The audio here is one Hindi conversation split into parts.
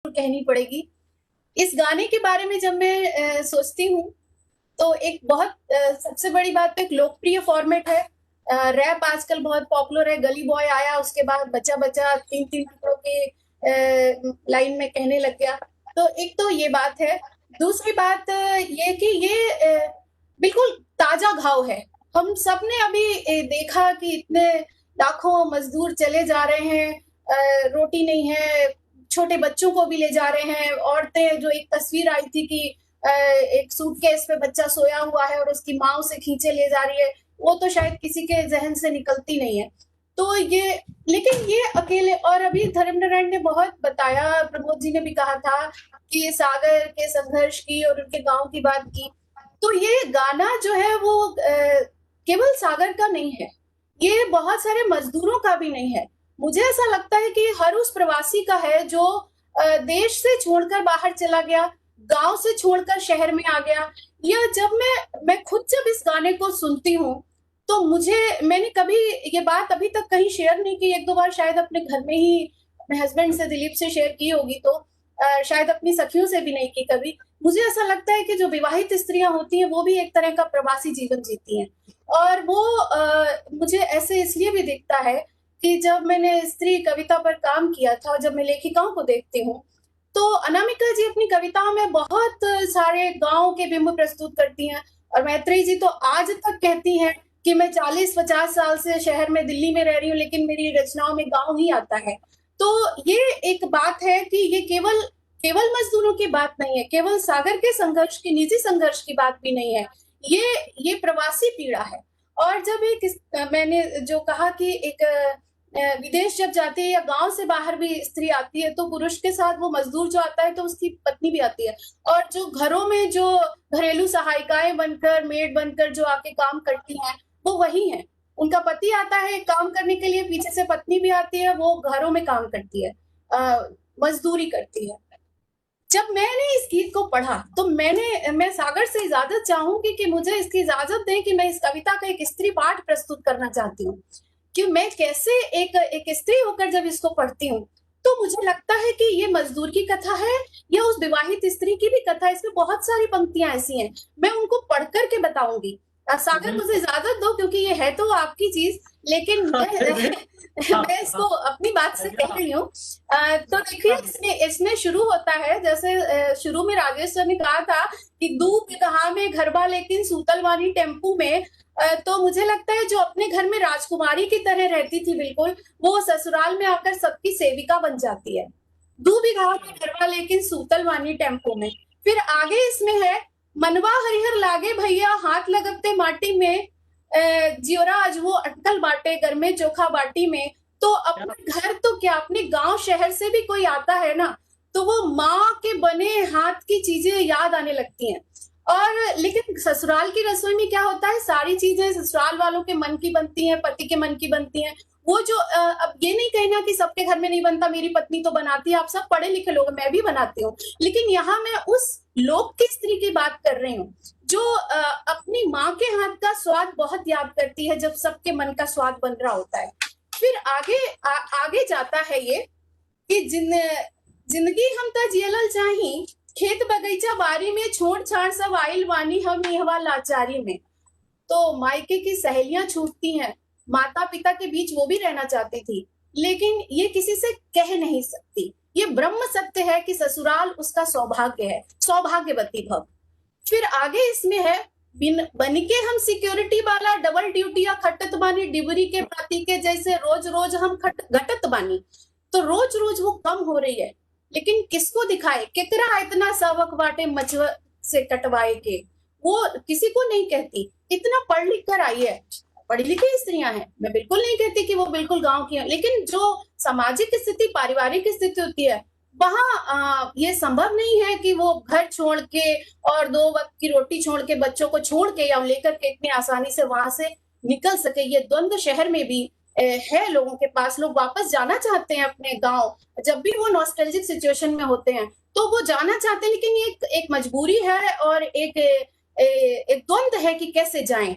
कहनी पड़ेगी। इस गाने के बारे में जब मैं सोचती हूँ तो एक बहुत सबसे बड़ी बात तो एक लोकप्रिय फॉर्मेट है। रैप आजकल बहुत पॉपुलर है। गली बॉय आया, उसके बाद बचा बचा तीन तीन टुकड़ों के लाइन में कहने लग गया। तो एक तो ये बात है। दूसरी बात ये कि ये बिल्कुल ताजा घाव है। हम सबने अभी देखा कि इतने लाखों मजदूर चले जा रहे हैं, रोटी नहीं है, छोटे बच्चों को भी ले जा रहे हैं। औरतें, जो एक तस्वीर आई थी कि एक सूटकेस पे बच्चा सोया हुआ है और उसकी माँ उसे खींचे ले जा रही है, वो तो शायद किसी के जहन से निकलती नहीं है। तो ये, लेकिन ये अकेले, और अभी धर्मनारायण ने बहुत बताया, प्रमोद जी ने भी कहा था कि सागर के संघर्ष की और उनके गांव की बात की। तो ये गाना जो है वो केवल सागर का नहीं है, ये बहुत सारे मजदूरों का भी नहीं है। मुझे ऐसा लगता है कि हर उस प्रवासी का है जो देश से छोड़कर बाहर चला गया, गांव से छोड़कर शहर में आ गया। यह जब मैं खुद जब इस गाने को सुनती हूँ तो मैंने कभी ये बात अभी तक कहीं शेयर नहीं की। एक दो बार शायद अपने घर में ही अपने हस्बैंड से, दिलीप से शेयर की होगी, तो शायद अपनी सखियों से भी नहीं की कभी। मुझे ऐसा लगता है कि जो विवाहित स्त्रियां होती हैं वो भी एक तरह का प्रवासी जीवन जीती हैं। और वो मुझे ऐसे इसलिए भी दिखता है कि जब मैंने स्त्री कविता पर काम किया था और जब मैं लेखिकाओं को देखती हूँ तो अनामिका जी अपनी कविताओं में बहुत सारे गांव के बिंब प्रस्तुत करती हैं। और मैत्रेयी जी तो आज तक कहती हैं कि मैं 40-50 साल से शहर में, दिल्ली में रह रही हूँ, लेकिन मेरी रचनाओं में गांव ही आता है। तो ये एक बात है कि ये केवल केवल मजदूरों की बात नहीं है, केवल सागर के संघर्ष की, निजी संघर्ष की बात भी नहीं है। ये प्रवासी पीड़ा है। और जब मैंने जो कहा कि एक विदेश जब जाती है या गांव से बाहर भी स्त्री आती है तो पुरुष के साथ वो मजदूर जो आता है तो उसकी पत्नी भी आती है। और जो घरों में जो घरेलू सहायिकाएं बनकर, मेड बनकर जो आके काम करती हैं वो वही हैं। उनका पति आता है काम करने के लिए, पीछे से पत्नी भी आती है, वो घरों में काम करती है, मजदूरी करती है। जब मैंने इस गीत को पढ़ा तो मैं सागर से इजाजत चाहूंगी कि मुझे इसकी इजाजत दें कि मैं इस कविता का एक स्त्री पाठ प्रस्तुत करना चाहती हूँ। कि मैं कैसे एक स्त्री होकर जब इसको पढ़ती हूँ तो मुझे लगता है कि ये मजदूर की कथा है, ये उस विवाहित स्त्री की भी कथा है। इसमें बहुत सारी पंक्तियां ऐसी हैं, मैं उनको पढ़ करके बताऊंगी। सागर मुझे इजाजत दो, क्योंकि ये है तो आपकी चीज, लेकिन मैं इसको अपनी बात से कह रही हूँ। तो देखिए, इसमें शुरू होता है जैसे शुरू में राजेश सर ने कहा था कि दूब कहा में घरबा लेकिन सूतलवानी टेम्पू में। तो मुझे लगता है जो अपने घर में राजकुमारी की तरह रहती थी बिल्कुल, वो ससुराल में आकर सबकी सेविका बन जाती है। दू बिगहा में घरवा लेकिन सूतलवानी टेम्पो में। फिर आगे इसमें है, मनवा हरिहर लागे भैया हाथ लगते माटी में, जियोरा आज वो अटकल बाटे घर में चोखा बाटी में। तो अपने घर तो क्या, अपने गांव शहर से भी कोई आता है ना तो वो माँ के बने हाथ की चीजें याद आने लगती हैं। और लेकिन ससुराल की रसोई में क्या होता है, सारी चीजें ससुराल वालों के मन की बनती हैं, पति के मन की बनती हैं। वो जो अब ये नहीं कहना कि सबके घर में नहीं बनता, मेरी पत्नी तो बनाती है, आप सब पढ़े लिखे लोग, मैं भी बनाती हूँ। लेकिन यहाँ मैं उस लोक की स्त्री की बात कर रही हूँ जो अपनी माँ के हाथ का स्वाद बहुत याद करती है जब सबके मन का स्वाद बन रहा होता है। फिर आगे जाता है ये कि जिंदगी हम ता जियलल चाही, खेत बगीचा बारी में छोड़ छाड़ सब आइल वानी हम यहवा लाचारी में। तो मायके की सहेलियां छूटती हैं, माता पिता के बीच वो भी रहना चाहती थी, लेकिन ये किसी से कह नहीं सकती। ये ब्रह्म सत्य है कि ससुराल उसका सौभाग्य है, सौभाग्यवती भव। फिर आगे इसमें है, बनिके हम सिक्योरिटी वाला डबल ड्यूटी या खटत बानी, डिबरी के पाती के जैसे रोज रोज हम घटत बानी। तो रोज रोज वो कम हो रही है, लेकिन किसको दिखाए, केकरा इतना सबक बाटे मचव से कटवाए के, वो किसी को नहीं कहती। इतना पढ़ लिख कर आई है, पढ़ी लिखी स्त्रियां हैं, मैं बिल्कुल नहीं कहती कि वो बिल्कुल गांव की हैं, लेकिन जो सामाजिक स्थिति, पारिवारिक स्थिति होती है वहां ये संभव नहीं है कि वो घर छोड़ के और 2 वक्त की रोटी छोड़ के, बच्चों को छोड़ के या लेकर के इतनी आसानी से वहां से निकल सके। ये द्वंद्व शहर में भी है लोगों के पास। लोग वापस जाना चाहते हैं अपने गांव, जब भी वो नॉस्टैल्जिक सिचुएशन में होते हैं तो वो जाना चाहते हैं, लेकिन ये एक मजबूरी है और एक द्वंद्व है कि कैसे जाएं।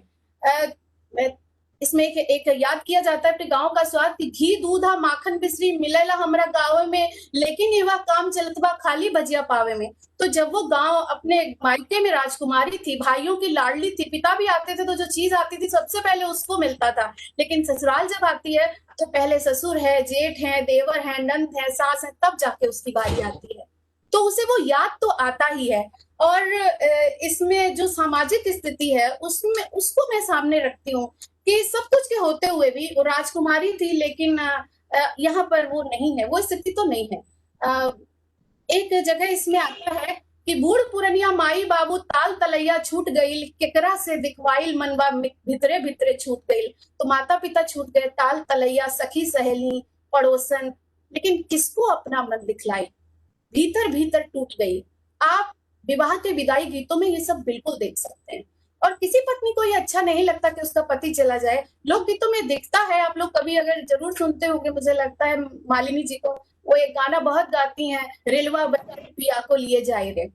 इसमें एक याद किया जाता है अपने गांव का स्वाद कि घी दूधा माखन बिसरी मिलेला हमरा गाँव में, लेकिन ये वह काम चलत बा खाली भजिया पावे में। तो जब वो गांव अपने मायके में राजकुमारी थी, भाइयों की लाडली थी, पिता भी आते थे तो जो चीज आती थी सबसे पहले उसको मिलता था, लेकिन ससुराल जब आती है तो पहले ससुर है, जेठ है, देवर है, नंद है, सास है, तब जाके उसकी बारी आती है। तो उसे वो याद तो आता ही है। और इसमें जो सामाजिक स्थिति है उसमें उसको मैं सामने रखती हूँ कि सब कुछ के होते हुए भी वो राजकुमारी थी, लेकिन यहाँ पर वो नहीं है, वो स्थिति तो नहीं है। एक जगह इसमें आता है कि बूढ़ पुरनिया माई बाबू ताल तलैया छूट गईल, केकरा से दिखवाइल मनवा भितरे भितरे छूट गईल। तो माता पिता छूट गए, ताल तलैया, सखी सहेली, पड़ोसन, लेकिन किसको अपना मन दिखलाई, भीतर भीतर टूट गई। आप विवाह के विदाई गीतों में ये सब बिल्कुल देख सकते हैं। और किसी पत्नी को ये अच्छा नहीं लगता कि उसका पति चला जाए, लोकगीतों में दिखता है। आप लोग कभी अगर जरूर सुनते होंगे, मुझे लगता है मालिनी जी को, वो एक गाना बहुत गाती हैं, रेलवा बजा पिया को लिए जाए रे।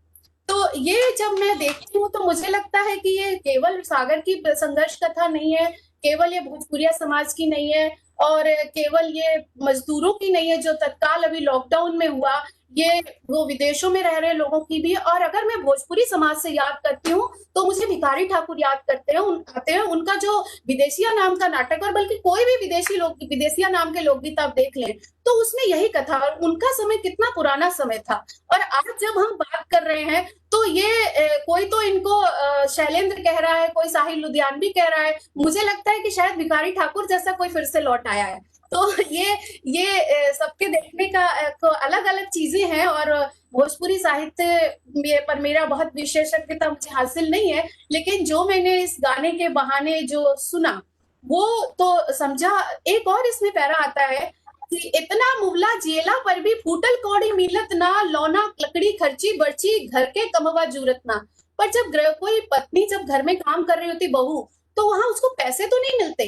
तो ये जब मैं देखती हूँ तो मुझे लगता है कि ये केवल सागर की संघर्ष कथा नहीं है, केवल ये भोजपुरिया समाज की नहीं है, और केवल ये मजदूरों की नहीं है जो तत्काल अभी लॉकडाउन में हुआ, ये वो विदेशों में रह रहे लोगों की भी। और अगर मैं भोजपुरी समाज से याद करती हूँ तो मुझे भिखारी ठाकुर याद आते हैं। उनका जो विदेशिया नाम का नाटक, और बल्कि कोई भी विदेशिया नाम के लोकगीत आप देख लें तो उसमें यही कथा, और उनका समय कितना पुराना समय था। और आज जब हम बात कर रहे हैं तो ये कोई तो इनको शैलेंद्र कह रहा है, कोई साहिल लुधियानवी कह रहा है, मुझे लगता है कि शायद भिखारी ठाकुर जैसा कोई फिर से लौट आया है। तो ये सबके देखने का अलग अलग चीजें हैं। और भोजपुरी साहित्य पर मेरा बहुत विशेषज्ञता मुझे हासिल नहीं है, लेकिन जो मैंने इस गाने के बहाने जो सुना वो तो समझा। एक और इसमें पैरा आता है कि इतना मुवला जेला पर भी फूटल कौड़ी मिलत ना, लौना लकड़ी खर्ची बर्ची घर के कमवा जूरत ना। पर जब कोई पत्नी जब घर में काम कर रही होती, बहू, तो वहां उसको पैसे तो नहीं मिलते,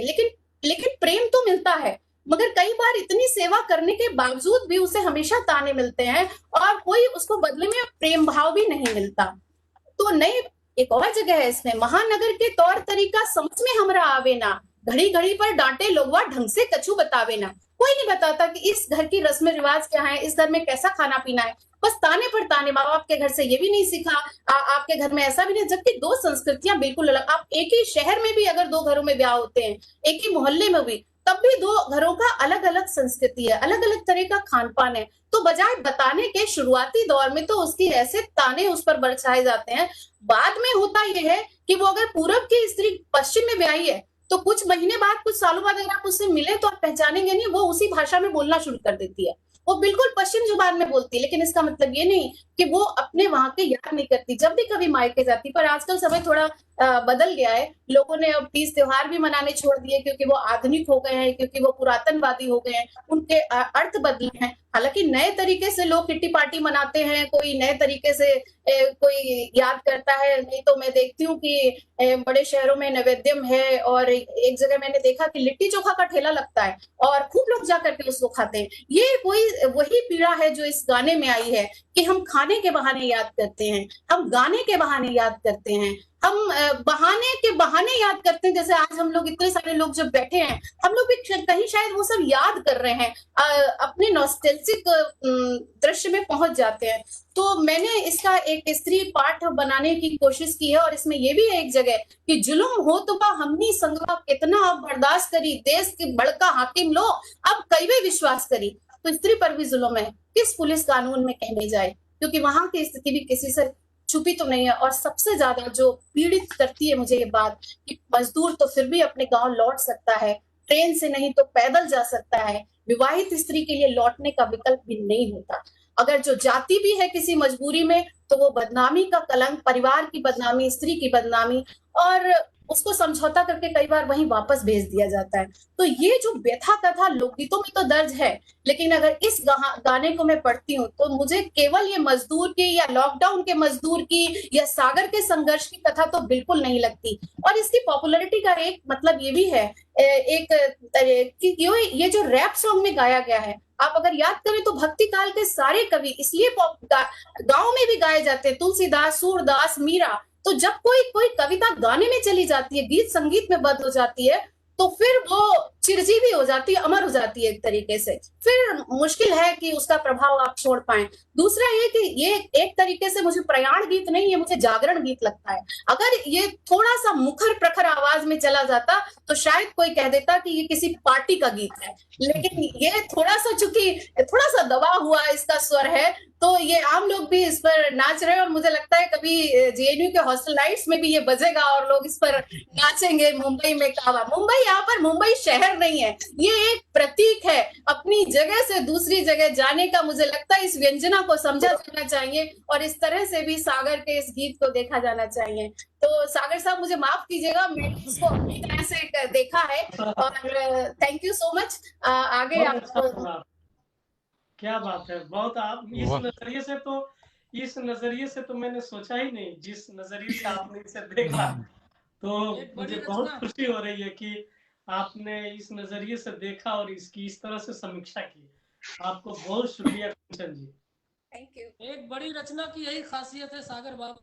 लेकिन प्रेम तो मिलता है। मगर कई बार इतनी सेवा करने के बावजूद भी उसे हमेशा ताने मिलते हैं और कोई उसको बदले में प्रेम भाव भी नहीं मिलता। तो नई एक और जगह है इसमें, महानगर के तौर तरीका समझ में हमरा आवे ना, घड़ी घड़ी पर डांटे लोगवा ढंग से कछु बतावे ना। कोई नहीं बताता कि इस घर की रस्म रिवाज क्या है, इस घर में कैसा खाना पीना है। बस ताने पर ताने, माँ बाप के घर से ये भी नहीं सीखा, आपके घर में ऐसा भी नहीं। जबकि दो संस्कृतियां बिल्कुल अलग। आप एक ही शहर में भी अगर दो घरों में ब्याह होते हैं, एक ही मोहल्ले में भी, तब भी दो घरों का अलग अलग संस्कृति है, अलग अलग तरह का खान पान है। तो बजाय बताने के शुरुआती दौर में तो उसकी ऐसे ताने उस पर बरसाए जाते हैं। बाद में होता यह है कि वो अगर पूरब की स्त्री पश्चिम में ब्याही है तो कुछ महीने बाद, कुछ सालों बाद अगर आप उससे मिले तो आप पहचानेंगे नहीं, वो उसी भाषा में बोलना शुरू कर देती है। वो बिल्कुल पश्चिम जुबान में बोलती है, लेकिन इसका मतलब ये नहीं कि वो अपने वहां के याद नहीं करती जब भी कभी मायके जाती। पर आजकल समय थोड़ा बदल गया है। लोगों ने अब तीज त्योहार भी मनाने छोड़ दिए क्योंकि वो आधुनिक हो गए हैं, क्योंकि वो पुरातनवादी हो गए हैं, उनके अर्थ बदले हैं। हालांकि नए तरीके से लोग किट्टी पार्टी मनाते हैं, कोई नए तरीके से कोई याद करता है। नहीं तो मैं देखती हूँ कि बड़े शहरों में नैवेद्यम है, और एक जगह मैंने देखा कि लिट्टी चोखा का ठेला लगता है और खूब लोग जा करके उसको खाते हैं। ये कोई वही पीड़ा है जो इस गाने में आई है कि हम खाने के बहाने याद करते हैं, हम गाने के बहाने याद करते हैं, हम बहाने के बहाने याद करते हैं। जैसे आज हम लोग इतने सारे लोग जब बैठे हैं, हम लोग भी कहीं शायद वो सब याद कर रहे हैं, अपने नॉस्टैल्जिक दृश्य में पहुंच जाते हैं। तो मैंने इसका एक स्त्री पाठ बनाने की कोशिश की है, और इसमें ये भी है एक जगह कि जुल्म हो तो बा हमनी संगवा कितना अब बर्दाश्त करी, देश के बड़का हाकिम लो अब कई वे विश्वास करी। तो स्त्री पर भी जुल्म है, किस पुलिस कानून में कहने जाए, क्योंकि वहां की स्थिति भी किसी से छुपी तो नहीं है। और सबसे ज्यादा जो पीड़ित करती है मुझे ये बात कि मजदूर तो फिर भी अपने गांव लौट सकता है, ट्रेन से नहीं तो पैदल जा सकता है। विवाहित स्त्री के लिए लौटने का विकल्प भी नहीं होता। अगर जो जाति भी है किसी मजबूरी में, तो वो बदनामी का कलंक, परिवार की बदनामी, स्त्री की बदनामी, और उसको समझौता करके कई बार वहीं वापस भेज दिया जाता है। तो ये जो व्यथा कथा लोकगीतों में तो दर्ज है, लेकिन अगर इस गाने को मैं पढ़ती हूँ तो मुझे केवल ये मजदूर की या लॉकडाउन के मजदूर की या सागर के संघर्ष की कथा तो बिल्कुल नहीं लगती। और इसकी पॉपुलैरिटी का एक मतलब ये भी है, ये जो रैप सॉन्ग में गाया गया है, आप अगर याद करें तो भक्ति काल के सारे कवि इसलिए गांव में भी गाए जाते हैं, तुलसीदास, सूरदास, मीरा। तो जब कोई कविता गाने में चली जाती है, गीत संगीत में बद हो जाती है, तो फिर वो चिरजीवी हो जाती है, अमर हो जाती है एक तरीके से। फिर मुश्किल है कि उसका प्रभाव आप छोड़ पाए। दूसरा ये कि ये एक तरीके से मुझे प्रयाण गीत नहीं, ये मुझे जागरण गीत लगता है। अगर ये थोड़ा सा मुखर प्रखर आवाज में चला जाता तो शायद कोई कह देता कि ये किसी पार्टी का गीत है, लेकिन ये थोड़ा सा, चूंकि थोड़ा सा दबा हुआ इसका स्वर है, तो ये आम लोग भी इस पर नाच रहे हैं, और मुझे लगता है कभी जेएनयू के हॉस्टल नाइट्स में भी ये बजेगा और लोग इस पर नाचेंगे। मुंबई में कावा, मुंबई यहाँ पर मुंबई शहर नहीं है, ये एक प्रतीक है अपनी जगह से दूसरी जगह जाने का। मुझे लगता है इस व्यंजना को समझा जाना चाहिए और इस तरह से भी सागर के इस गीत को देखा जाना चाहिए। तो सागर साहब मुझे माफ कीजिएगा, मैंने इसको अपनी तरह से देखा है, और थैंक यू सो मच। आगे आप क्या बात है, बहुत आप इस नजरिए से तो मैंने सोचा ही नहीं, जिस नजरिए से आपने इसे देखा। तो मुझे बहुत खुशी हो रही है कि आपने इस नजरिए से देखा और इसकी इस तरह से समीक्षा की। आपको बहुत शुक्रिया कंचन जी। Thank you. एक बड़ी रचना की यही खासियत है सागर बाबा।